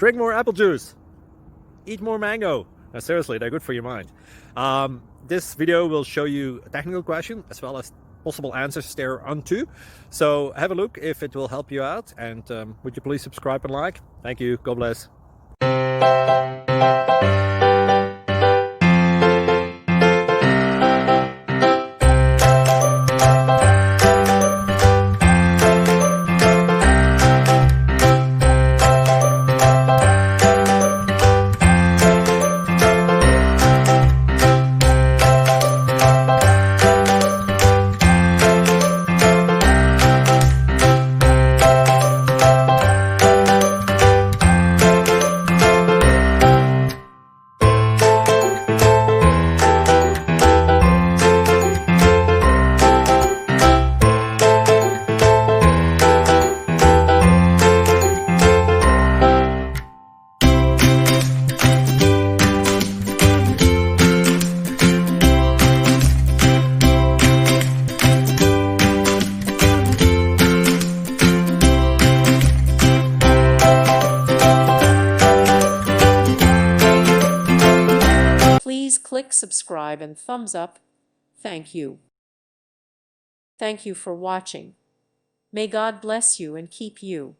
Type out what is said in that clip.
drink more apple juice, eat more mango. No, seriously, they're good for your mind. This video will show you a technical question as well as possible answers thereunto. So have a look if it will help you out, and would you please subscribe and like? Thank you. God bless. Please click subscribe and thumbs up. Thank you. Thank you for watching. May God bless you and keep you.